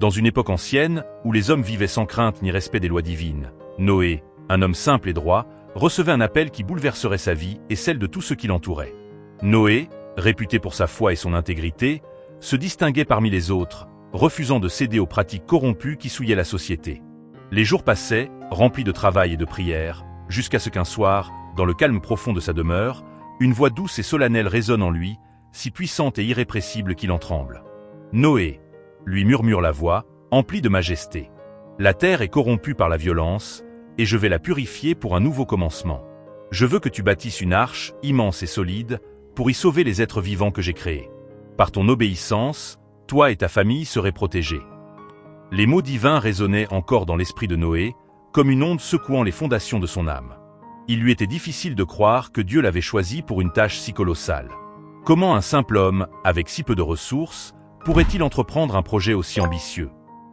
Dans une époque ancienne, où les hommes vivaient sans crainte ni respect des lois divines, Noé, un homme simple et droit, recevait un appel qui bouleverserait sa vie et celle de tous ceux qui l'entouraient. Noé, réputé pour sa foi et son intégrité, se distinguait parmi les autres, refusant de céder aux pratiques corrompues qui souillaient la société. Les jours passaient, remplis de travail et de prières, jusqu'à ce qu'un soir, dans le calme profond de sa demeure, une voix douce et solennelle résonne en lui, si puissante et irrépressible qu'il en tremble. « Noé !» lui murmure la voix, emplie de majesté. « La terre est corrompue par la violence, et je vais la purifier pour un nouveau commencement. Je veux que tu bâtisses une arche, immense et solide, pour y sauver les êtres vivants que j'ai créés. Par ton obéissance, toi et ta famille serez protégés. » Les mots divins résonnaient encore dans l'esprit de Noé, comme une onde secouant les fondations de son âme. Il lui était difficile de croire que Dieu l'avait choisi pour une tâche si colossale. Comment un simple homme, avec si peu de ressources, pourrait-il entreprendre un projet aussi ambitieux?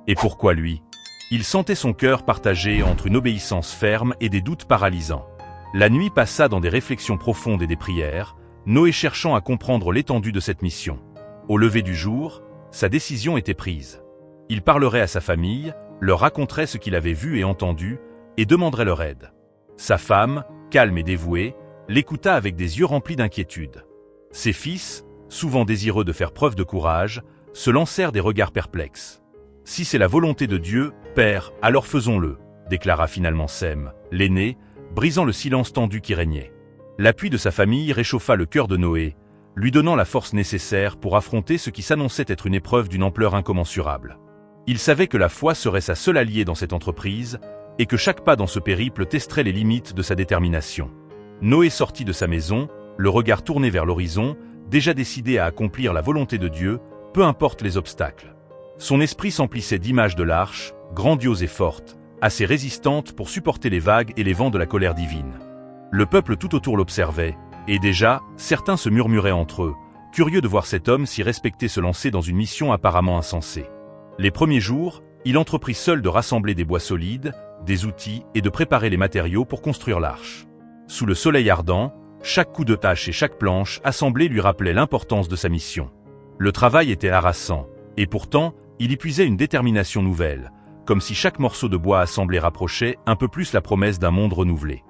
Et pourquoi lui? Il sentait son cœur partagé entre une obéissance ferme et des doutes paralysants. La nuit passa dans des réflexions profondes et des prières, Noé cherchant à comprendre l'étendue de cette mission. Au lever du jour, sa décision était prise. Il parlerait à sa famille, leur raconterait ce qu'il avait vu et entendu, et demanderait leur aide. Sa femme, calme et dévouée, l'écouta avec des yeux remplis d'inquiétude. Ses fils, souvent désireux de faire preuve de courage, se lancèrent des regards perplexes. « Si c'est la volonté de Dieu, Père, alors faisons-le », déclara finalement Sem, l'aîné, brisant le silence tendu qui régnait. L'appui de sa famille réchauffa le cœur de Noé, lui donnant la force nécessaire pour affronter ce qui s'annonçait être une épreuve d'une ampleur incommensurable. Il savait que la foi serait sa seule alliée dans cette entreprise, et que chaque pas dans ce périple testerait les limites de sa détermination. Noé sortit de sa maison, le regard tourné vers l'horizon, déjà décidé à accomplir la volonté de Dieu, peu importe les obstacles. Son esprit s'emplissait d'images de l'arche, grandiose et forte, assez résistante pour supporter les vagues et les vents de la colère divine. Le peuple tout autour l'observait, et déjà, certains se murmuraient entre eux, curieux de voir cet homme si respecté se lancer dans une mission apparemment insensée. Les premiers jours, il entreprit seul de rassembler des bois solides, des outils et de préparer les matériaux pour construire l'arche. Sous le soleil ardent, chaque coup de hache et chaque planche assemblée lui rappelait l'importance de sa mission. Le travail était harassant, et pourtant, il y puisait une détermination nouvelle, comme si chaque morceau de bois assemblé rapprochait un peu plus la promesse d'un monde renouvelé.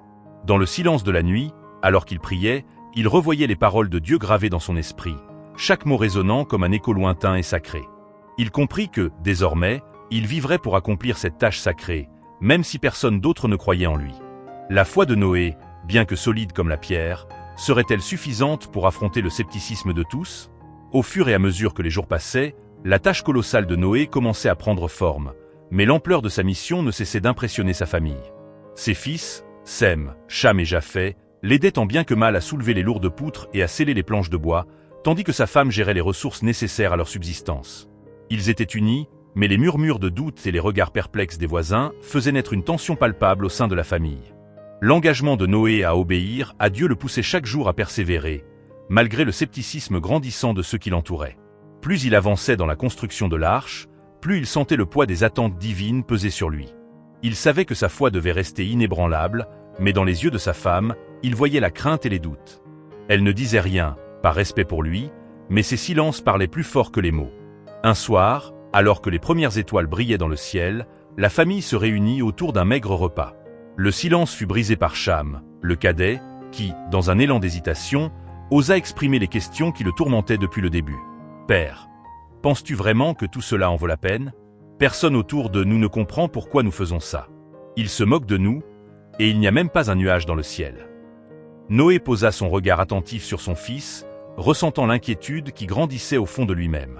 Dans le silence de la nuit, alors qu'il priait, il revoyait les paroles de Dieu gravées dans son esprit, chaque mot résonnant comme un écho lointain et sacré. Il comprit que, désormais, il vivrait pour accomplir cette tâche sacrée, même si personne d'autre ne croyait en lui. La foi de Noé, bien que solide comme la pierre, serait-elle suffisante pour affronter le scepticisme de tous? Au fur et à mesure que les jours passaient, la tâche colossale de Noé commençait à prendre forme, mais l'ampleur de sa mission ne cessait d'impressionner sa famille. Ses fils, Sem, Cham et Japheth, l'aidaient tant bien que mal à soulever les lourdes poutres et à sceller les planches de bois, tandis que sa femme gérait les ressources nécessaires à leur subsistance. Ils étaient unis, mais les murmures de doute et les regards perplexes des voisins faisaient naître une tension palpable au sein de la famille. L'engagement de Noé à obéir à Dieu le poussait chaque jour à persévérer, malgré le scepticisme grandissant de ceux qui l'entouraient. Plus il avançait dans la construction de l'arche, plus il sentait le poids des attentes divines peser sur lui. Il savait que sa foi devait rester inébranlable, mais dans les yeux de sa femme, il voyait la crainte et les doutes. Elle ne disait rien, par respect pour lui, mais ses silences parlaient plus fort que les mots. Un soir, alors que les premières étoiles brillaient dans le ciel, la famille se réunit autour d'un maigre repas. Le silence fut brisé par Cham, le cadet, qui, dans un élan d'hésitation, osa exprimer les questions qui le tourmentaient depuis le début. « Père, penses-tu vraiment que tout cela en vaut la peine? Personne autour de nous ne comprend pourquoi nous faisons ça. Il se moque de nous, et il n'y a même pas un nuage dans le ciel. » Noé posa son regard attentif sur son fils, ressentant l'inquiétude qui grandissait au fond de lui-même.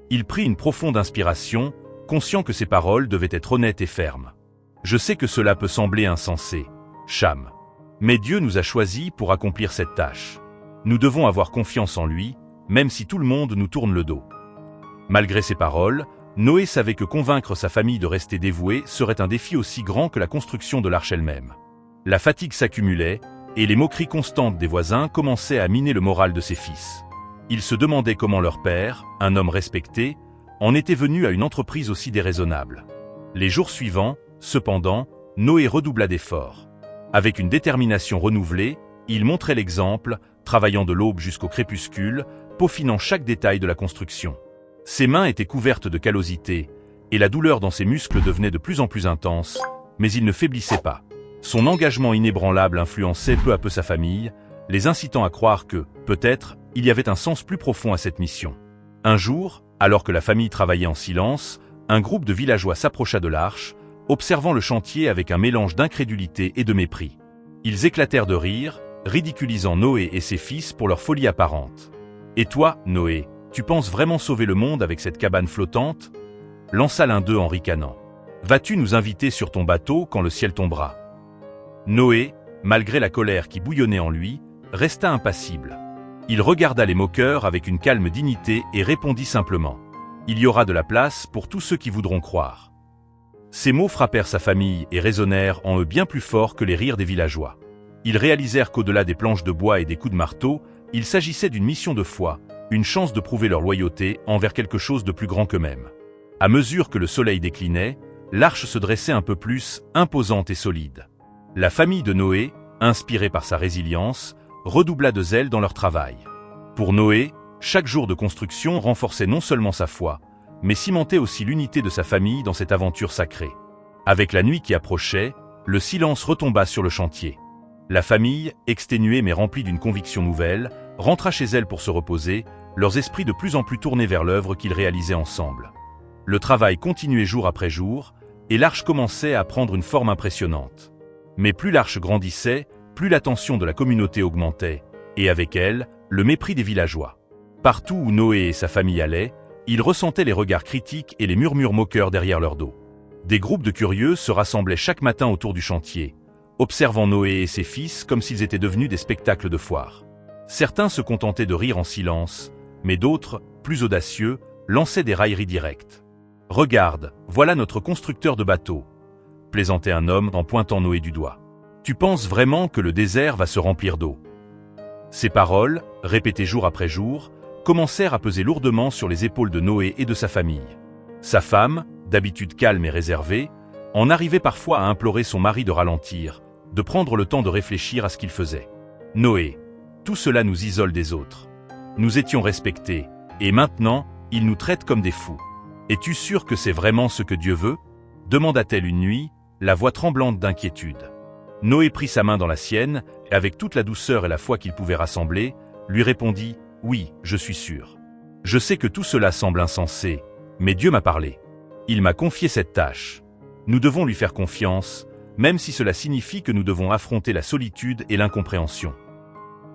Il prit une profonde inspiration, conscient que ses paroles devaient être honnêtes et fermes. « Je sais que cela peut sembler insensé, Cham. Mais Dieu nous a choisis pour accomplir cette tâche. Nous devons avoir confiance en lui, même si tout le monde nous tourne le dos. » Malgré ces paroles, Noé savait que convaincre sa famille de rester dévouée serait un défi aussi grand que la construction de l'arche elle-même. La fatigue s'accumulait, et les moqueries constantes des voisins commençaient à miner le moral de ses fils. Ils se demandaient comment leur père, un homme respecté, en était venu à une entreprise aussi déraisonnable. Les jours suivants, cependant, Noé redoubla d'efforts. Avec une détermination renouvelée, il montrait l'exemple, travaillant de l'aube jusqu'au crépuscule, peaufinant chaque détail de la construction. Ses mains étaient couvertes de callosité, et la douleur dans ses muscles devenait de plus en plus intense, mais il ne faiblissait pas. Son engagement inébranlable influençait peu à peu sa famille, les incitant à croire que, peut-être, il y avait un sens plus profond à cette mission. Un jour, alors que la famille travaillait en silence, un groupe de villageois s'approcha de l'arche, observant le chantier avec un mélange d'incrédulité et de mépris. Ils éclatèrent de rire, ridiculisant Noé et ses fils pour leur folie apparente. « Et toi, Noé, tu penses vraiment sauver le monde avec cette cabane flottante ?» lança l'un d'eux en ricanant. « Vas-tu nous inviter sur ton bateau quand le ciel tombera ?» Noé, malgré la colère qui bouillonnait en lui, resta impassible. Il regarda les moqueurs avec une calme dignité et répondit simplement « Il y aura de la place pour tous ceux qui voudront croire. » Ces mots frappèrent sa famille et résonnèrent en eux bien plus fort que les rires des villageois. Ils réalisèrent qu'au-delà des planches de bois et des coups de marteau, il s'agissait d'une mission de foi, une chance de prouver leur loyauté envers quelque chose de plus grand qu'eux-mêmes. À mesure que le soleil déclinait, l'arche se dressait un peu plus, imposante et solide. La famille de Noé, inspirée par sa résilience, redoubla de zèle dans leur travail. Pour Noé, chaque jour de construction renforçait non seulement sa foi, mais cimentait aussi l'unité de sa famille dans cette aventure sacrée. Avec la nuit qui approchait, le silence retomba sur le chantier. La famille, exténuée mais remplie d'une conviction nouvelle, rentra chez elle pour se reposer, leurs esprits de plus en plus tournés vers l'œuvre qu'ils réalisaient ensemble. Le travail continuait jour après jour, et l'arche commençait à prendre une forme impressionnante. Mais plus l'arche grandissait, plus l'attention de la communauté augmentait, et avec elle, le mépris des villageois. Partout où Noé et sa famille allaient, ils ressentaient les regards critiques et les murmures moqueurs derrière leur dos. Des groupes de curieux se rassemblaient chaque matin autour du chantier, observant Noé et ses fils comme s'ils étaient devenus des spectacles de foire. Certains se contentaient de rire en silence, mais d'autres, plus audacieux, lançaient des railleries directes. « Regarde, voilà notre constructeur de bateau », plaisantait un homme en pointant Noé du doigt. « Tu penses vraiment que le désert va se remplir d'eau ?» Ces paroles, répétées jour après jour, commencèrent à peser lourdement sur les épaules de Noé et de sa famille. Sa femme, d'habitude calme et réservée, en arrivait parfois à implorer son mari de ralentir, de prendre le temps de réfléchir à ce qu'il faisait. « Noé, tout cela nous isole des autres. Nous étions respectés, et maintenant, ils nous traitent comme des fous. Es-tu sûr que c'est vraiment ce que Dieu veut ?» demanda-t-elle une nuit, la voix tremblante d'inquiétude. Noé prit sa main dans la sienne, et avec toute la douceur et la foi qu'il pouvait rassembler, lui répondit « Oui, je suis sûr. Je sais que tout cela semble insensé, mais Dieu m'a parlé. Il m'a confié cette tâche. Nous devons lui faire confiance, même si cela signifie que nous devons affronter la solitude et l'incompréhension. »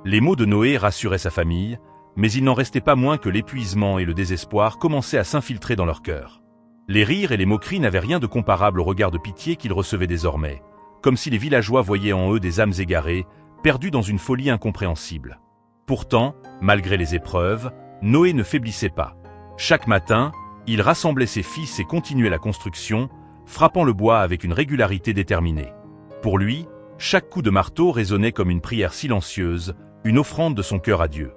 Les mots de Noé rassuraient sa famille, mais il n'en restait pas moins que l'épuisement et le désespoir commençaient à s'infiltrer dans leur cœur. Les rires et les moqueries n'avaient rien de comparable au regard de pitié qu'ils recevaient désormais, comme si les villageois voyaient en eux des âmes égarées, perdues dans une folie incompréhensible. Pourtant, malgré les épreuves, Noé ne faiblissait pas. Chaque matin, il rassemblait ses fils et continuait la construction, frappant le bois avec une régularité déterminée. Pour lui, chaque coup de marteau résonnait comme une prière silencieuse, une offrande de son cœur à Dieu.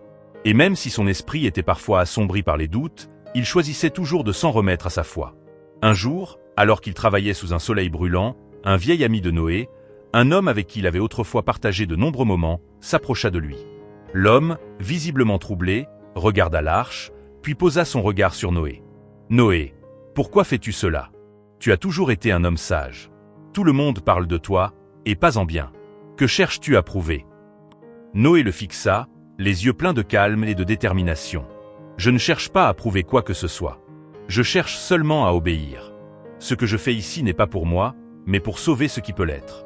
Et même si son esprit était parfois assombri par les doutes, il choisissait toujours de s'en remettre à sa foi. Un jour, alors qu'il travaillait sous un soleil brûlant, un vieil ami de Noé, un homme avec qui il avait autrefois partagé de nombreux moments, s'approcha de lui. L'homme, visiblement troublé, regarda l'arche, puis posa son regard sur Noé. « Noé, pourquoi fais-tu cela? Tu as toujours été un homme sage. Tout le monde parle de toi, et pas en bien. Que cherches-tu à prouver ?» Noé le fixa, les yeux pleins de calme et de détermination. « Je ne cherche pas à prouver quoi que ce soit. Je cherche seulement à obéir. Ce que je fais ici n'est pas pour moi, mais pour sauver ce qui peut l'être. »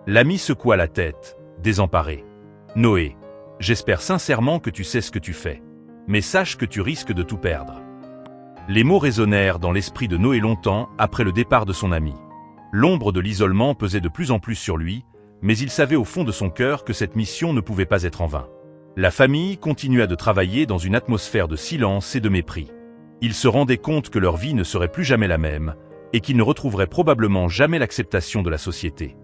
L'ami secoua la tête, désemparé. « Noé, j'espère sincèrement que tu sais ce que tu fais. Mais sache que tu risques de tout perdre. » Les mots résonnèrent dans l'esprit de Noé longtemps après le départ de son ami. L'ombre de l'isolement pesait de plus en plus sur lui, mais il savait au fond de son cœur que cette mission ne pouvait pas être en vain. La famille continua de travailler dans une atmosphère de silence et de mépris. Ils se rendaient compte que leur vie ne serait plus jamais la même, et qu'ils ne retrouveraient probablement jamais l'acceptation de la société.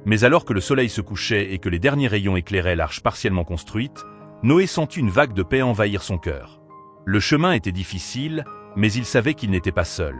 Mais alors que le soleil se couchait et que les derniers rayons éclairaient l'arche partiellement construite, Noé sentit une vague de paix envahir son cœur. Le chemin était difficile, mais il savait qu'il n'était pas seul.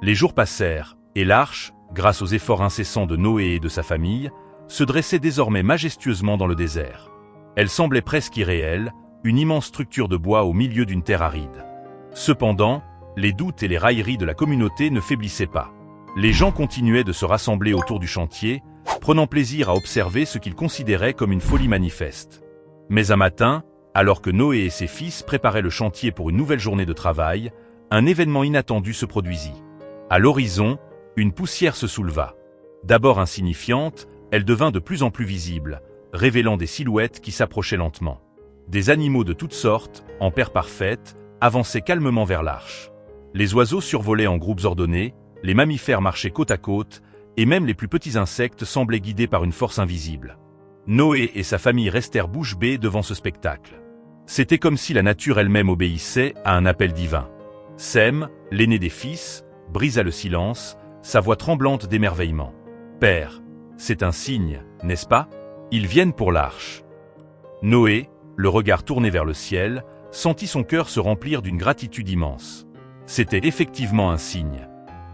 Les jours passèrent, et l'arche, grâce aux efforts incessants de Noé et de sa famille, se dressait désormais majestueusement dans le désert. Elle semblait presque irréelle, une immense structure de bois au milieu d'une terre aride. Cependant, les doutes et les railleries de la communauté ne faiblissaient pas. Les gens continuaient de se rassembler autour du chantier, prenant plaisir à observer ce qu'ils considéraient comme une folie manifeste. Mais un matin, alors que Noé et ses fils préparaient le chantier pour une nouvelle journée de travail, un événement inattendu se produisit. À l'horizon, une poussière se souleva. D'abord insignifiante, elle devint de plus en plus visible, révélant des silhouettes qui s'approchaient lentement. Des animaux de toutes sortes, en paire parfaite, avançaient calmement vers l'arche. Les oiseaux survolaient en groupes ordonnés, les mammifères marchaient côte à côte, et même les plus petits insectes semblaient guidés par une force invisible. Noé et sa famille restèrent bouche bée devant ce spectacle. C'était comme si la nature elle-même obéissait à un appel divin. Sem, l'aîné des fils, brisa le silence, sa voix tremblante d'émerveillement. « Père, c'est un signe, n'est-ce pas? Ils viennent pour l'arche. » Noé, le regard tourné vers le ciel, sentit son cœur se remplir d'une gratitude immense. C'était effectivement un signe.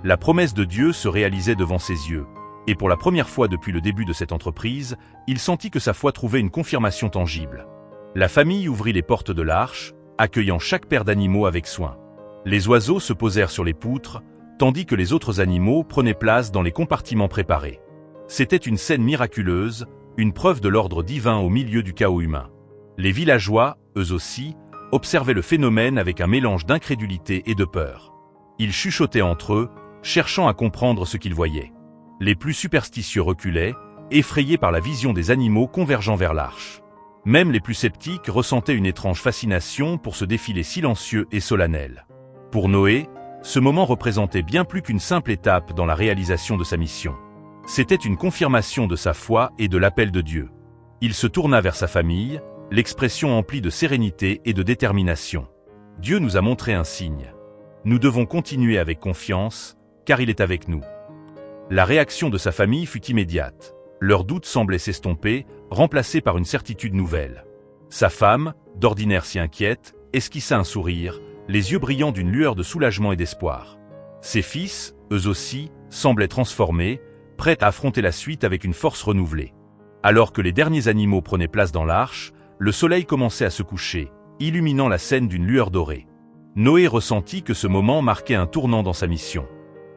La promesse de Dieu se réalisait devant ses yeux, et pour la première fois depuis le début de cette entreprise, il sentit que sa foi trouvait une confirmation tangible. La famille ouvrit les portes de l'arche, accueillant chaque paire d'animaux avec soin. Les oiseaux se posèrent sur les poutres, tandis que les autres animaux prenaient place dans les compartiments préparés. C'était une scène miraculeuse, une preuve de l'ordre divin au milieu du chaos humain. Les villageois, eux aussi, observaient le phénomène avec un mélange d'incrédulité et de peur. Ils chuchotaient entre eux, cherchant à comprendre ce qu'ils voyaient. Les plus superstitieux reculaient, effrayés par la vision des animaux convergeant vers l'arche. Même les plus sceptiques ressentaient une étrange fascination pour ce défilé silencieux et solennel. Pour Noé, ce moment représentait bien plus qu'une simple étape dans la réalisation de sa mission. C'était une confirmation de sa foi et de l'appel de Dieu. Il se tourna vers sa famille, l'expression emplie de sérénité et de détermination. Dieu nous a montré un signe. Nous devons continuer avec confiance, car il est avec nous. La réaction de sa famille fut immédiate. Leurs doutes semblaient s'estomper, remplacés par une certitude nouvelle. Sa femme, d'ordinaire si inquiète, esquissa un sourire, les yeux brillants d'une lueur de soulagement et d'espoir. Ses fils, eux aussi, semblaient transformés, prêts à affronter la suite avec une force renouvelée. Alors que les derniers animaux prenaient place dans l'arche, le soleil commençait à se coucher, illuminant la scène d'une lueur dorée. Noé ressentit que ce moment marquait un tournant dans sa mission.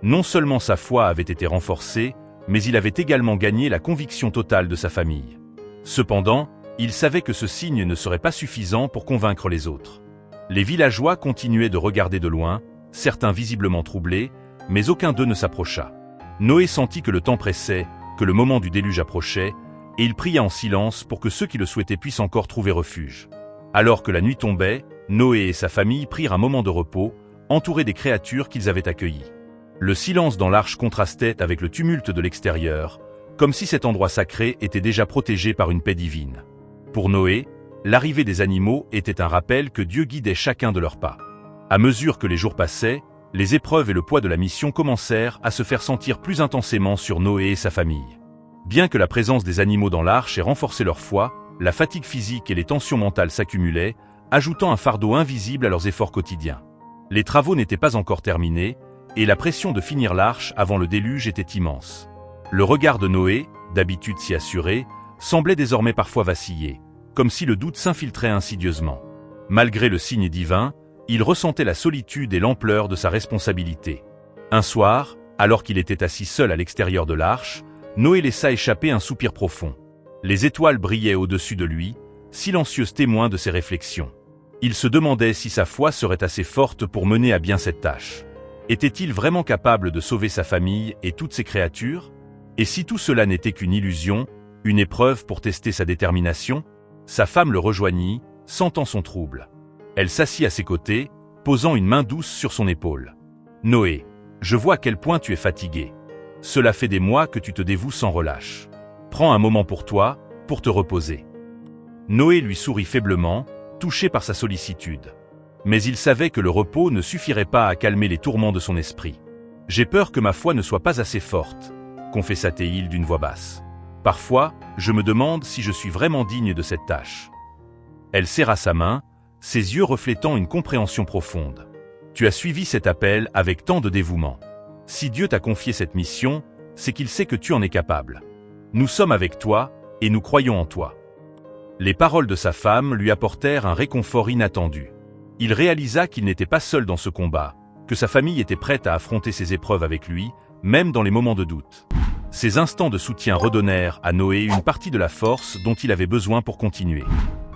Non seulement sa foi avait été renforcée, mais il avait également gagné la conviction totale de sa famille. Cependant, il savait que ce signe ne serait pas suffisant pour convaincre les autres. Les villageois continuaient de regarder de loin, certains visiblement troublés, mais aucun d'eux ne s'approcha. Noé sentit que le temps pressait, que le moment du déluge approchait, et il pria en silence pour que ceux qui le souhaitaient puissent encore trouver refuge. Alors que la nuit tombait, Noé et sa famille prirent un moment de repos, entourés des créatures qu'ils avaient accueillies. Le silence dans l'arche contrastait avec le tumulte de l'extérieur, comme si cet endroit sacré était déjà protégé par une paix divine. Pour Noé, l'arrivée des animaux était un rappel que Dieu guidait chacun de leurs pas. À mesure que les jours passaient, les épreuves et le poids de la mission commencèrent à se faire sentir plus intensément sur Noé et sa famille. Bien que la présence des animaux dans l'arche ait renforcé leur foi, la fatigue physique et les tensions mentales s'accumulaient, ajoutant un fardeau invisible à leurs efforts quotidiens. Les travaux n'étaient pas encore terminés, et la pression de finir l'arche avant le déluge était immense. Le regard de Noé, d'habitude si assuré, semblait désormais parfois vaciller, comme si le doute s'infiltrait insidieusement. Malgré le signe divin, il ressentait la solitude et l'ampleur de sa responsabilité. Un soir, alors qu'il était assis seul à l'extérieur de l'arche, Noé laissa échapper un soupir profond. Les étoiles brillaient au-dessus de lui, silencieux témoins de ses réflexions. Il se demandait si sa foi serait assez forte pour mener à bien cette tâche. Était-il vraiment capable de sauver sa famille et toutes ses créatures? Et si tout cela n'était qu'une illusion, une épreuve pour tester sa détermination? Sa femme le rejoignit, sentant son trouble. Elle s'assit à ses côtés, posant une main douce sur son épaule. « Noé, je vois à quel point tu es fatigué. Cela fait des mois que tu te dévoues sans relâche. Prends un moment pour toi, pour te reposer. » Noé lui sourit faiblement, touché par sa sollicitude. Mais il savait que le repos ne suffirait pas à calmer les tourments de son esprit. « J'ai peur que ma foi ne soit pas assez forte, » confessa-t-il d'une voix basse. « Parfois, je me demande si je suis vraiment digne de cette tâche. » Elle serra sa main, ses yeux reflétant une compréhension profonde. « Tu as suivi cet appel avec tant de dévouement. Si Dieu t'a confié cette mission, c'est qu'il sait que tu en es capable. Nous sommes avec toi, et nous croyons en toi. » Les paroles de sa femme lui apportèrent un réconfort inattendu. Il réalisa qu'il n'était pas seul dans ce combat, que sa famille était prête à affronter ces épreuves avec lui, même dans les moments de doute. Ces instants de soutien redonnèrent à Noé une partie de la force dont il avait besoin pour continuer.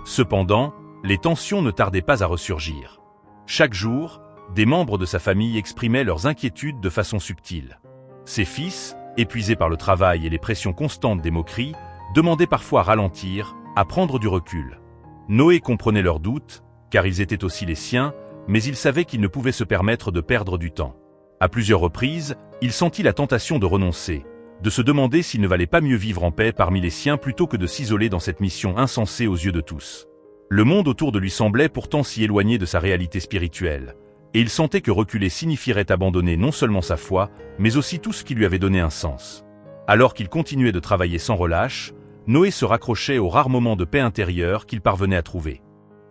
Cependant, les tensions ne tardaient pas à ressurgir. Chaque jour, des membres de sa famille exprimaient leurs inquiétudes de façon subtile. Ses fils, épuisés par le travail et les pressions constantes des moqueries, demandaient parfois à ralentir, à prendre du recul. Noé comprenait leurs doutes, car ils étaient aussi les siens, mais il savait qu'il ne pouvait se permettre de perdre du temps. À plusieurs reprises, il sentit la tentation de renoncer, de se demander s'il ne valait pas mieux vivre en paix parmi les siens plutôt que de s'isoler dans cette mission insensée aux yeux de tous. Le monde autour de lui semblait pourtant si éloigné de sa réalité spirituelle, et il sentait que reculer signifierait abandonner non seulement sa foi, mais aussi tout ce qui lui avait donné un sens. Alors qu'il continuait de travailler sans relâche, Noé se raccrochait aux rares moments de paix intérieure qu'il parvenait à trouver.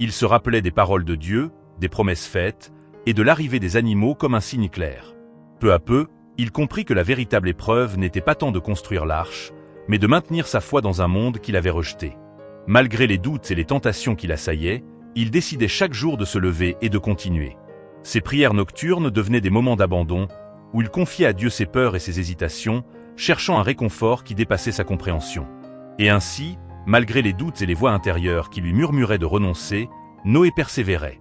Il se rappelait des paroles de Dieu, des promesses faites, et de l'arrivée des animaux comme un signe clair. Peu à peu, il comprit que la véritable épreuve n'était pas tant de construire l'arche, mais de maintenir sa foi dans un monde qu'il avait rejeté. Malgré les doutes et les tentations qui l'assaillaient, il décidait chaque jour de se lever et de continuer. Ses prières nocturnes devenaient des moments d'abandon, où il confiait à Dieu ses peurs et ses hésitations, cherchant un réconfort qui dépassait sa compréhension. Et ainsi, malgré les doutes et les voix intérieures qui lui murmuraient de renoncer, Noé persévérait.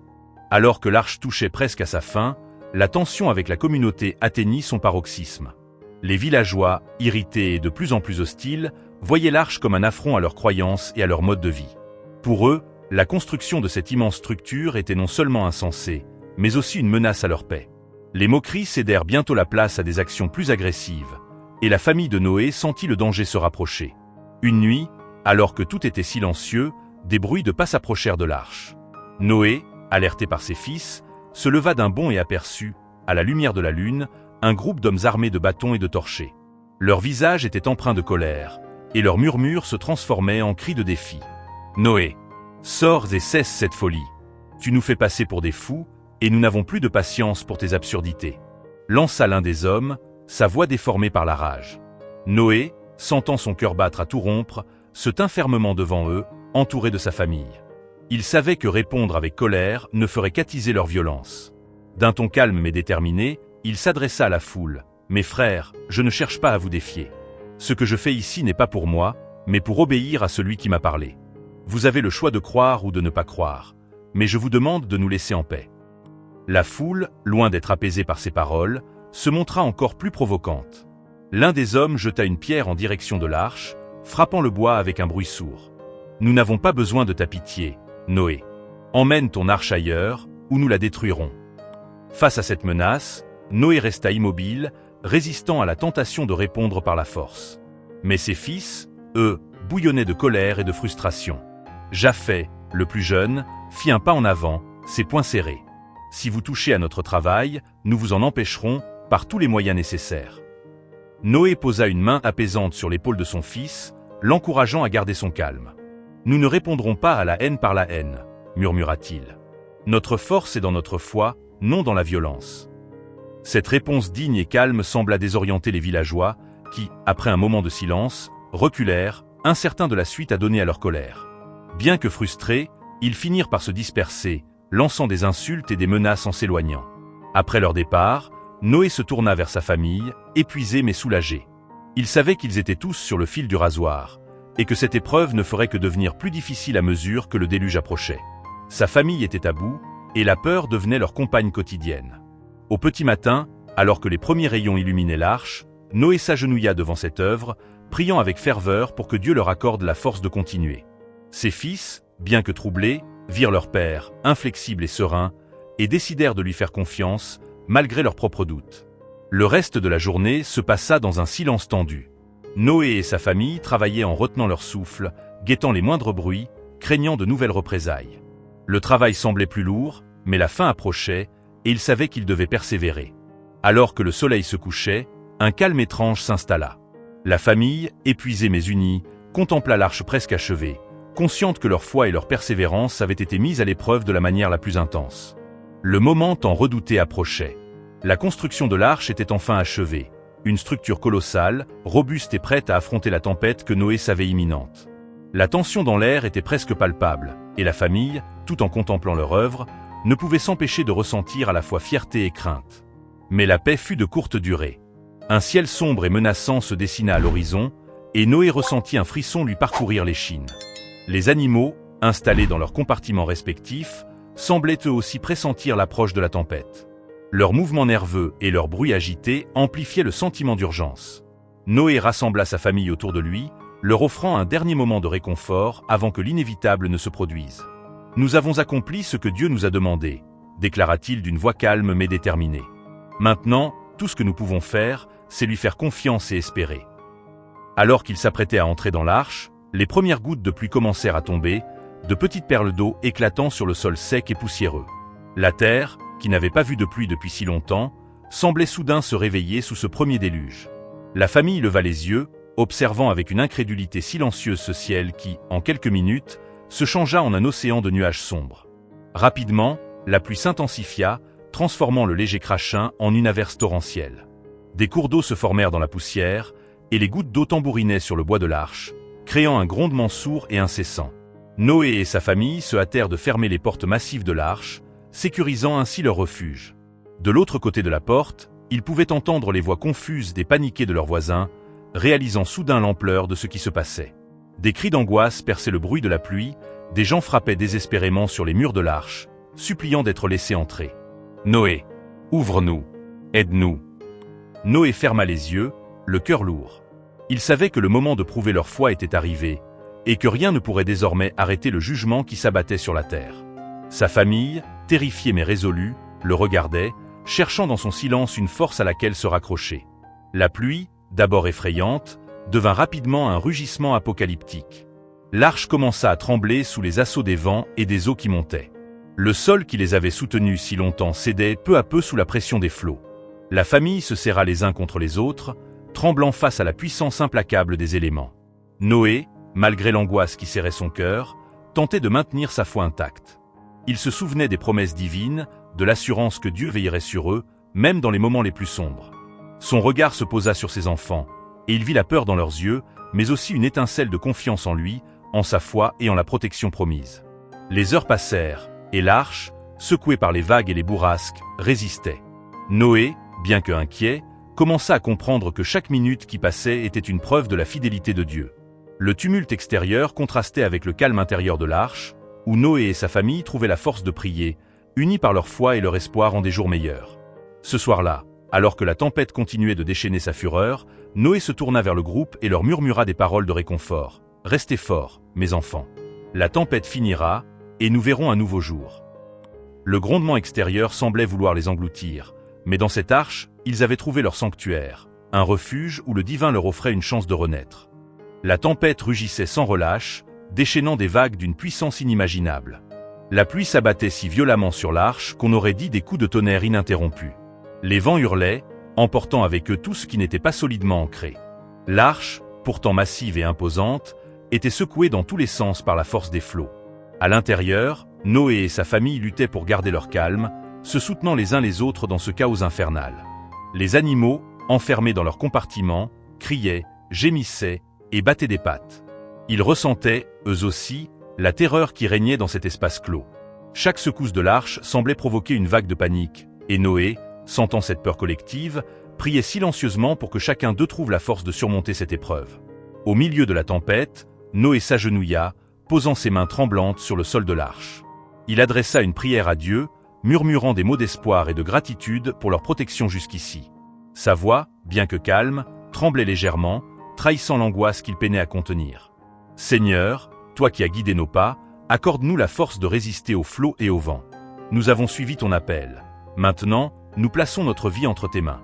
Alors que l'arche touchait presque à sa fin, la tension avec la communauté atteignit son paroxysme. Les villageois, irrités et de plus en plus hostiles, voyaient l'arche comme un affront à leurs croyances et à leur mode de vie. Pour eux, la construction de cette immense structure était non seulement insensée, mais aussi une menace à leur paix. Les moqueries cédèrent bientôt la place à des actions plus agressives, et la famille de Noé sentit le danger se rapprocher. Une nuit, alors que tout était silencieux, des bruits de pas s'approchèrent de l'arche. Noé, alerté par ses fils, se leva d'un bond et aperçut, à la lumière de la lune, un groupe d'hommes armés de bâtons et de torchets. Leurs visages étaient empreints de colère, et leurs murmures se transformaient en cris de défi. « Noé, sors et cesse cette folie. Tu nous fais passer pour des fous, et nous n'avons plus de patience pour tes absurdités. » Lança l'un des hommes, sa voix déformée par la rage. Noé, sentant son cœur battre à tout rompre, se tint fermement devant eux, entouré de sa famille. Il savait que répondre avec colère ne ferait qu'attiser leur violence. D'un ton calme mais déterminé, il s'adressa à la foule. « Mes frères, je ne cherche pas à vous défier. Ce que je fais ici n'est pas pour moi, mais pour obéir à celui qui m'a parlé. Vous avez le choix de croire ou de ne pas croire, mais je vous demande de nous laisser en paix. » La foule, loin d'être apaisée par ces paroles, se montra encore plus provocante. L'un des hommes jeta une pierre en direction de l'arche, frappant le bois avec un bruit sourd. « Nous n'avons pas besoin de ta pitié, Noé. Emmène ton arche ailleurs, ou nous la détruirons. » Face à cette menace, Noé resta immobile, résistant à la tentation de répondre par la force. Mais ses fils, eux, bouillonnaient de colère et de frustration. Japheth, le plus jeune, fit un pas en avant, ses poings serrés. « Si vous touchez à notre travail, nous vous en empêcherons par tous les moyens nécessaires. » Noé posa une main apaisante sur l'épaule de son fils, l'encourageant à garder son calme. « Nous ne répondrons pas à la haine par la haine, » murmura-t-il. « Notre force est dans notre foi, non dans la violence. » Cette réponse digne et calme sembla désorienter les villageois, qui, après un moment de silence, reculèrent, incertains de la suite à donner à leur colère. Bien que frustrés, ils finirent par se disperser, lançant des insultes et des menaces en s'éloignant. Après leur départ, Noé se tourna vers sa famille, épuisé mais soulagé. Il savait qu'ils étaient tous sur le fil du rasoir, et que cette épreuve ne ferait que devenir plus difficile à mesure que le déluge approchait. Sa famille était à bout, et la peur devenait leur compagne quotidienne. Au petit matin, alors que les premiers rayons illuminaient l'arche, Noé s'agenouilla devant cette œuvre, priant avec ferveur pour que Dieu leur accorde la force de continuer. Ses fils, bien que troublés, virent leur père, inflexible et serein, et décidèrent de lui faire confiance, malgré leurs propres doutes. Le reste de la journée se passa dans un silence tendu. Noé et sa famille travaillaient en retenant leur souffle, guettant les moindres bruits, craignant de nouvelles représailles. Le travail semblait plus lourd, mais la fin approchait, et ils savaient qu'ils devaient persévérer. Alors que le soleil se couchait, un calme étrange s'installa. La famille, épuisée mais unie, contempla l'arche presque achevée, consciente que leur foi et leur persévérance avaient été mises à l'épreuve de la manière la plus intense. Le moment tant redouté approchait. La construction de l'arche était enfin achevée, une structure colossale, robuste et prête à affronter la tempête que Noé savait imminente. La tension dans l'air était presque palpable, et la famille, tout en contemplant leur œuvre, ne pouvait s'empêcher de ressentir à la fois fierté et crainte. Mais la paix fut de courte durée. Un ciel sombre et menaçant se dessina à l'horizon, et Noé ressentit un frisson lui parcourir l'échine. Les animaux, installés dans leurs compartiments respectifs, semblaient eux aussi pressentir l'approche de la tempête. Leurs mouvements nerveux et leur bruit agité amplifiaient le sentiment d'urgence. Noé rassembla sa famille autour de lui, leur offrant un dernier moment de réconfort avant que l'inévitable ne se produise. « Nous avons accompli ce que Dieu nous a demandé », déclara-t-il d'une voix calme mais déterminée. « Maintenant, tout ce que nous pouvons faire, c'est lui faire confiance et espérer. » Alors qu'il s'apprêtait à entrer dans l'arche, les premières gouttes de pluie commencèrent à tomber, de petites perles d'eau éclatant sur le sol sec et poussiéreux. La terre, qui n'avait pas vu de pluie depuis si longtemps, semblait soudain se réveiller sous ce premier déluge. La famille leva les yeux, observant avec une incrédulité silencieuse ce ciel qui, en quelques minutes, se changea en un océan de nuages sombres. Rapidement, la pluie s'intensifia, transformant le léger crachin en une averse torrentielle. Des cours d'eau se formèrent dans la poussière, et les gouttes d'eau tambourinaient sur le bois de l'arche, créant un grondement sourd et incessant. Noé et sa famille se hâtèrent de fermer les portes massives de l'arche, sécurisant ainsi leur refuge. De l'autre côté de la porte, ils pouvaient entendre les voix confuses des paniqués de leurs voisins, réalisant soudain l'ampleur de ce qui se passait. Des cris d'angoisse perçaient le bruit de la pluie, des gens frappaient désespérément sur les murs de l'arche, suppliant d'être laissés entrer. « Noé, ouvre-nous, aide-nous » Noé ferma les yeux, le cœur lourd. Il savait que le moment de prouver leur foi était arrivé, et que rien ne pourrait désormais arrêter le jugement qui s'abattait sur la terre. Sa famille, terrifiée mais résolue, le regardait, cherchant dans son silence une force à laquelle se raccrocher. La pluie, d'abord effrayante, devint rapidement un rugissement apocalyptique. L'arche commença à trembler sous les assauts des vents et des eaux qui montaient. Le sol qui les avait soutenus si longtemps cédait peu à peu sous la pression des flots. La famille se serra les uns contre les autres, tremblant face à la puissance implacable des éléments. Noé, malgré l'angoisse qui serrait son cœur, tentait de maintenir sa foi intacte. Il se souvenait des promesses divines, de l'assurance que Dieu veillerait sur eux, même dans les moments les plus sombres. Son regard se posa sur ses enfants, et il vit la peur dans leurs yeux, mais aussi une étincelle de confiance en lui, en sa foi et en la protection promise. Les heures passèrent, et l'arche, secouée par les vagues et les bourrasques, résistait. Noé, bien que inquiet, commença à comprendre que chaque minute qui passait était une preuve de la fidélité de Dieu. Le tumulte extérieur contrastait avec le calme intérieur de l'arche, où Noé et sa famille trouvaient la force de prier, unis par leur foi et leur espoir en des jours meilleurs. Ce soir-là, alors que la tempête continuait de déchaîner sa fureur, Noé se tourna vers le groupe et leur murmura des paroles de réconfort. « Restez forts, mes enfants. La tempête finira, et nous verrons un nouveau jour. » Le grondement extérieur semblait vouloir les engloutir, mais dans cette arche, ils avaient trouvé leur sanctuaire, un refuge où le divin leur offrait une chance de renaître. La tempête rugissait sans relâche, déchaînant des vagues d'une puissance inimaginable. La pluie s'abattait si violemment sur l'arche qu'on aurait dit des coups de tonnerre ininterrompus. Les vents hurlaient, emportant avec eux tout ce qui n'était pas solidement ancré. L'arche, pourtant massive et imposante, était secouée dans tous les sens par la force des flots. À l'intérieur, Noé et sa famille luttaient pour garder leur calme, se soutenant les uns les autres dans ce chaos infernal. Les animaux, enfermés dans leurs compartiments, criaient, gémissaient et battaient des pattes. Ils ressentaient, eux aussi, la terreur qui régnait dans cet espace clos. Chaque secousse de l'arche semblait provoquer une vague de panique, et Noé, sentant cette peur collective, priait silencieusement pour que chacun d'eux trouve la force de surmonter cette épreuve. Au milieu de la tempête, Noé s'agenouilla, posant ses mains tremblantes sur le sol de l'arche. Il adressa une prière à Dieu, murmurant des mots d'espoir et de gratitude pour leur protection jusqu'ici. Sa voix, bien que calme, tremblait légèrement, trahissant l'angoisse qu'il peinait à contenir. « Seigneur, toi qui as guidé nos pas, accorde-nous la force de résister aux flots et au vent. Nous avons suivi ton appel. Maintenant, nous plaçons notre vie entre tes mains. »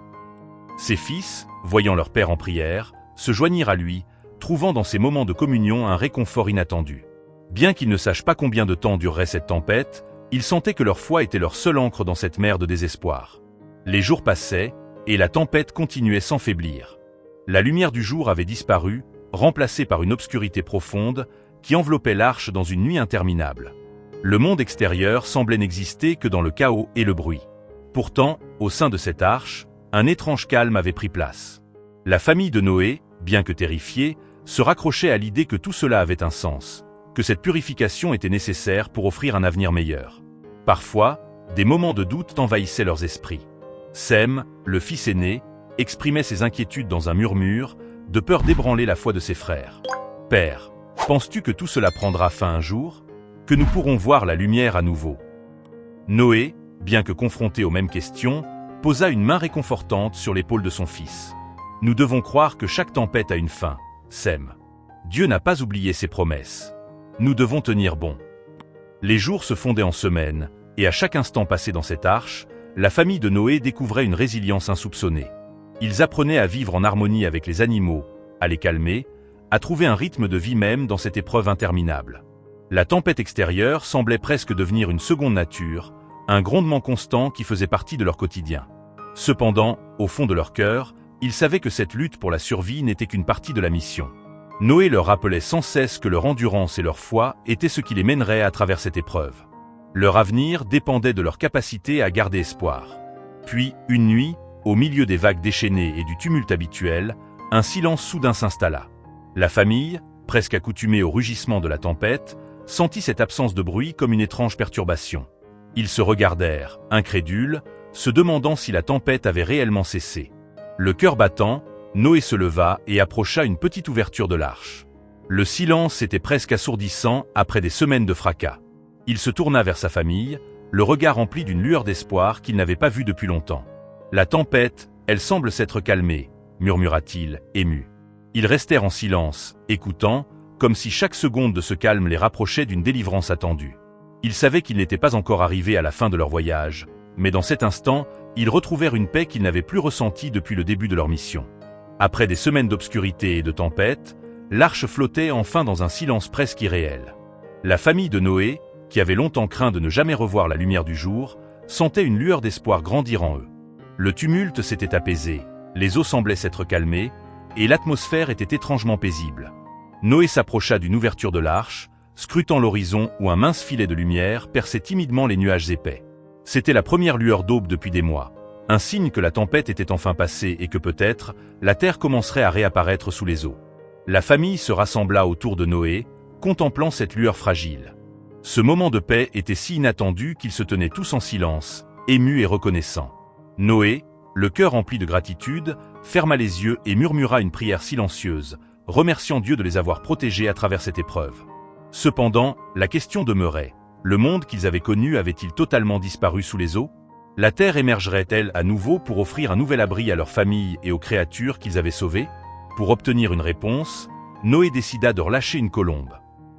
Ses fils, voyant leur père en prière, se joignirent à lui, trouvant dans ces moments de communion un réconfort inattendu. Bien qu'ils ne sachent pas combien de temps durerait cette tempête, ils sentaient que leur foi était leur seule ancre dans cette mer de désespoir. Les jours passaient, et la tempête continuait sans faiblir. La lumière du jour avait disparu, remplacée par une obscurité profonde qui enveloppait l'arche dans une nuit interminable. Le monde extérieur semblait n'exister que dans le chaos et le bruit. Pourtant, au sein de cette arche, un étrange calme avait pris place. La famille de Noé, bien que terrifiée, se raccrochait à l'idée que tout cela avait un sens, que cette purification était nécessaire pour offrir un avenir meilleur. Parfois, des moments de doute envahissaient leurs esprits. Sem, le fils aîné, exprimait ses inquiétudes dans un murmure, de peur d'ébranler la foi de ses frères. « Père, penses-tu que tout cela prendra fin un jour? Que nous pourrons voir la lumière à nouveau ?» Noé, bien que confronté aux mêmes questions, posa une main réconfortante sur l'épaule de son fils. « Nous devons croire que chaque tempête a une fin, Sem. Dieu n'a pas oublié ses promesses. Nous devons tenir bon. » Les jours se fondaient en semaines, et à chaque instant passé dans cette arche, la famille de Noé découvrait une résilience insoupçonnée. Ils apprenaient à vivre en harmonie avec les animaux, à les calmer, à trouver un rythme de vie même dans cette épreuve interminable. La tempête extérieure semblait presque devenir une seconde nature, un grondement constant qui faisait partie de leur quotidien. Cependant, au fond de leur cœur, ils savaient que cette lutte pour la survie n'était qu'une partie de la mission. Noé leur rappelait sans cesse que leur endurance et leur foi étaient ce qui les mènerait à travers cette épreuve. Leur avenir dépendait de leur capacité à garder espoir. Puis, une nuit, au milieu des vagues déchaînées et du tumulte habituel, un silence soudain s'installa. La famille, presque accoutumée au rugissement de la tempête, sentit cette absence de bruit comme une étrange perturbation. Ils se regardèrent, incrédules, se demandant si la tempête avait réellement cessé. Le cœur battant, Noé se leva et approcha une petite ouverture de l'arche. Le silence était presque assourdissant après des semaines de fracas. Il se tourna vers sa famille, le regard rempli d'une lueur d'espoir qu'il n'avait pas vue depuis longtemps. « La tempête, elle semble s'être calmée », murmura-t-il, ému. Ils restèrent en silence, écoutant, comme si chaque seconde de ce calme les rapprochait d'une délivrance attendue. Ils savaient qu'ils n'étaient pas encore arrivés à la fin de leur voyage, mais dans cet instant, ils retrouvèrent une paix qu'ils n'avaient plus ressentie depuis le début de leur mission. Après des semaines d'obscurité et de tempête, l'arche flottait enfin dans un silence presque irréel. La famille de Noé, qui avait longtemps craint de ne jamais revoir la lumière du jour, sentait une lueur d'espoir grandir en eux. Le tumulte s'était apaisé, les eaux semblaient s'être calmées, et l'atmosphère était étrangement paisible. Noé s'approcha d'une ouverture de l'arche, scrutant l'horizon où un mince filet de lumière perçait timidement les nuages épais. C'était la première lueur d'aube depuis des mois, un signe que la tempête était enfin passée et que peut-être, la terre commencerait à réapparaître sous les eaux. La famille se rassembla autour de Noé, contemplant cette lueur fragile. Ce moment de paix était si inattendu qu'ils se tenaient tous en silence, émus et reconnaissants. Noé, le cœur rempli de gratitude, ferma les yeux et murmura une prière silencieuse, remerciant Dieu de les avoir protégés à travers cette épreuve. Cependant, la question demeurait, le monde qu'ils avaient connu avait-il totalement disparu sous les eaux? La terre émergerait-elle à nouveau pour offrir un nouvel abri à leur famille et aux créatures qu'ils avaient sauvées? Pour obtenir une réponse, Noé décida de relâcher une colombe.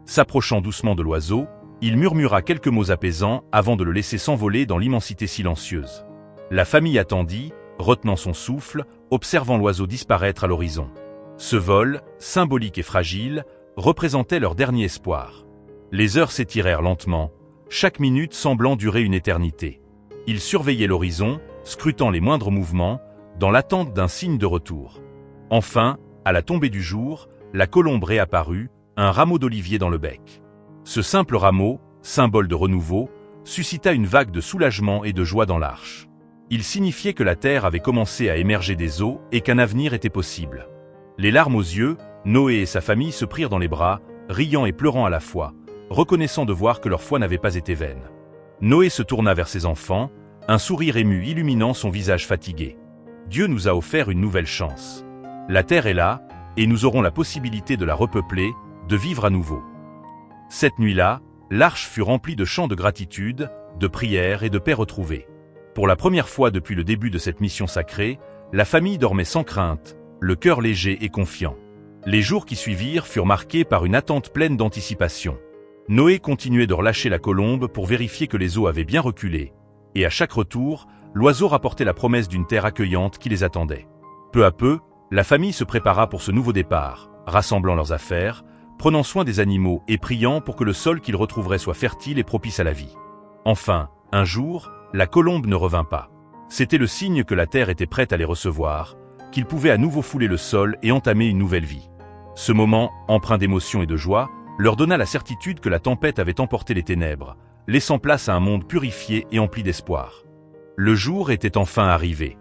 S'approchant doucement de l'oiseau, il murmura quelques mots apaisants avant de le laisser s'envoler dans l'immensité silencieuse. La famille attendit, retenant son souffle, observant l'oiseau disparaître à l'horizon. Ce vol, symbolique et fragile, représentait leur dernier espoir. Les heures s'étirèrent lentement, chaque minute semblant durer une éternité. Ils surveillaient l'horizon, scrutant les moindres mouvements, dans l'attente d'un signe de retour. Enfin, à la tombée du jour, la colombe réapparut, un rameau d'olivier dans le bec. Ce simple rameau, symbole de renouveau, suscita une vague de soulagement et de joie dans l'arche. Il signifiait que la terre avait commencé à émerger des eaux et qu'un avenir était possible. Les larmes aux yeux, Noé et sa famille se prirent dans les bras, riant et pleurant à la fois, reconnaissant de voir que leur foi n'avait pas été vaine. Noé se tourna vers ses enfants, un sourire ému illuminant son visage fatigué. Dieu nous a offert une nouvelle chance. La terre est là, et nous aurons la possibilité de la repeupler, de vivre à nouveau. Cette nuit-là, l'arche fut remplie de chants de gratitude, de prières et de paix retrouvée. Pour la première fois depuis le début de cette mission sacrée, la famille dormait sans crainte, le cœur léger et confiant. Les jours qui suivirent furent marqués par une attente pleine d'anticipation. Noé continuait de relâcher la colombe pour vérifier que les eaux avaient bien reculé, et à chaque retour, l'oiseau rapportait la promesse d'une terre accueillante qui les attendait. Peu à peu, la famille se prépara pour ce nouveau départ, rassemblant leurs affaires, prenant soin des animaux et priant pour que le sol qu'ils retrouveraient soit fertile et propice à la vie. Enfin, un jour, la colombe ne revint pas. C'était le signe que la terre était prête à les recevoir, qu'ils pouvaient à nouveau fouler le sol et entamer une nouvelle vie. Ce moment, empreint d'émotion et de joie, leur donna la certitude que la tempête avait emporté les ténèbres, laissant place à un monde purifié et empli d'espoir. Le jour était enfin arrivé.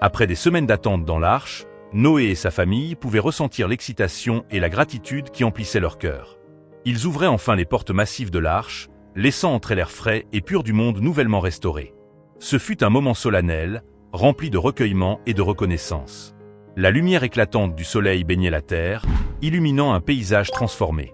Après des semaines d'attente dans l'arche, Noé et sa famille pouvaient ressentir l'excitation et la gratitude qui emplissaient leur cœur. Ils ouvraient enfin les portes massives de l'arche, laissant entrer l'air frais et pur du monde nouvellement restauré. Ce fut un moment solennel, rempli de recueillement et de reconnaissance. La lumière éclatante du soleil baignait la terre, illuminant un paysage transformé.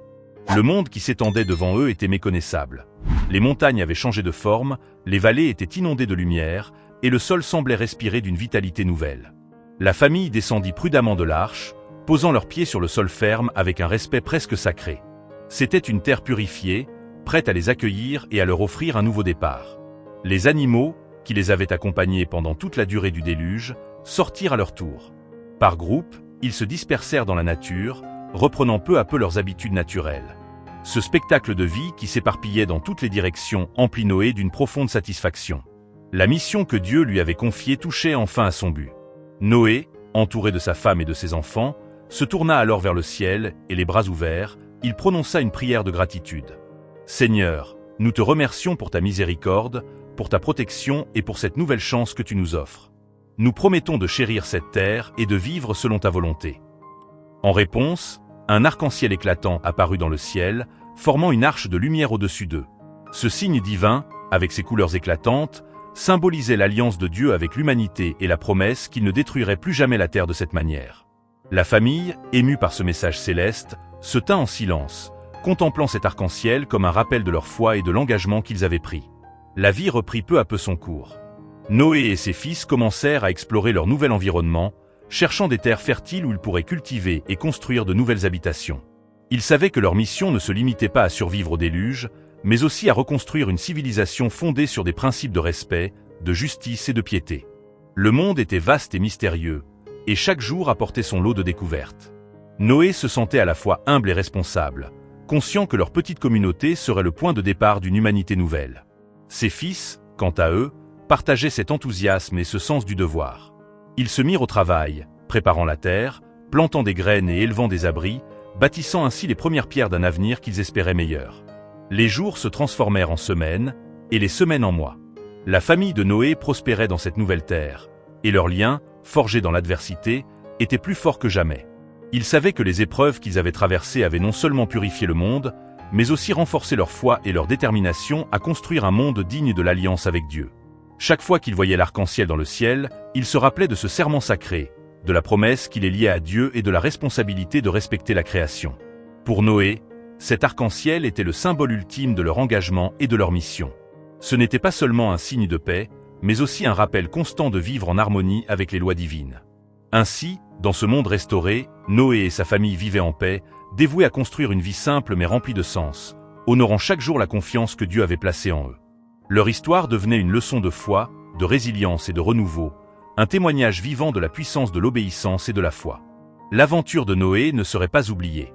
Le monde qui s'étendait devant eux était méconnaissable. Les montagnes avaient changé de forme, les vallées étaient inondées de lumière, et le sol semblait respirer d'une vitalité nouvelle. La famille descendit prudemment de l'arche, posant leurs pieds sur le sol ferme avec un respect presque sacré. C'était une terre purifiée, prête à les accueillir et à leur offrir un nouveau départ. Les animaux, qui les avaient accompagnés pendant toute la durée du déluge, sortirent à leur tour. Par groupes, ils se dispersèrent dans la nature, reprenant peu à peu leurs habitudes naturelles. Ce spectacle de vie qui s'éparpillait dans toutes les directions emplit Noé d'une profonde satisfaction. La mission que Dieu lui avait confiée touchait enfin à son but. Noé, entouré de sa femme et de ses enfants, se tourna alors vers le ciel et les bras ouverts, il prononça une prière de gratitude. « Seigneur, nous te remercions pour ta miséricorde, pour ta protection et pour cette nouvelle chance que tu nous offres. Nous promettons de chérir cette terre et de vivre selon ta volonté. » En réponse, un arc-en-ciel éclatant apparut dans le ciel, formant une arche de lumière au-dessus d'eux. Ce signe divin, avec ses couleurs éclatantes, symbolisait l'alliance de Dieu avec l'humanité et la promesse qu'il ne détruirait plus jamais la terre de cette manière. La famille, émue par ce message céleste, se tint en silence, contemplant cet arc-en-ciel comme un rappel de leur foi et de l'engagement qu'ils avaient pris. La vie reprit peu à peu son cours. Noé et ses fils commencèrent à explorer leur nouvel environnement, cherchant des terres fertiles où ils pourraient cultiver et construire de nouvelles habitations. Ils savaient que leur mission ne se limitait pas à survivre au déluge, mais aussi à reconstruire une civilisation fondée sur des principes de respect, de justice et de piété. Le monde était vaste et mystérieux, et chaque jour apportait son lot de découvertes. Noé se sentait à la fois humble et responsable, conscient que leur petite communauté serait le point de départ d'une humanité nouvelle. Ses fils, quant à eux, partageaient cet enthousiasme et ce sens du devoir. Ils se mirent au travail, préparant la terre, plantant des graines et élevant des abris, bâtissant ainsi les premières pierres d'un avenir qu'ils espéraient meilleur. Les jours se transformèrent en semaines, et les semaines en mois. La famille de Noé prospérait dans cette nouvelle terre, et leurs liens, forgés dans l'adversité, étaient plus forts que jamais. Ils savaient que les épreuves qu'ils avaient traversées avaient non seulement purifié le monde, mais aussi renforcé leur foi et leur détermination à construire un monde digne de l'alliance avec Dieu. Chaque fois qu'ils voyaient l'arc-en-ciel dans le ciel, ils se rappelaient de ce serment sacré, de la promesse qui les liait à Dieu et de la responsabilité de respecter la création. Pour Noé, cet arc-en-ciel était le symbole ultime de leur engagement et de leur mission. Ce n'était pas seulement un signe de paix, mais aussi un rappel constant de vivre en harmonie avec les lois divines. Ainsi, dans ce monde restauré, Noé et sa famille vivaient en paix, dévoués à construire une vie simple mais remplie de sens, honorant chaque jour la confiance que Dieu avait placée en eux. Leur histoire devenait une leçon de foi, de résilience et de renouveau, un témoignage vivant de la puissance de l'obéissance et de la foi. L'aventure de Noé ne serait pas oubliée.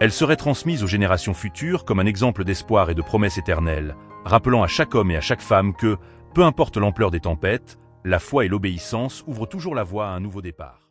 Elle serait transmise aux générations futures comme un exemple d'espoir et de promesse éternelle, rappelant à chaque homme et à chaque femme que, peu importe l'ampleur des tempêtes, la foi et l'obéissance ouvrent toujours la voie à un nouveau départ.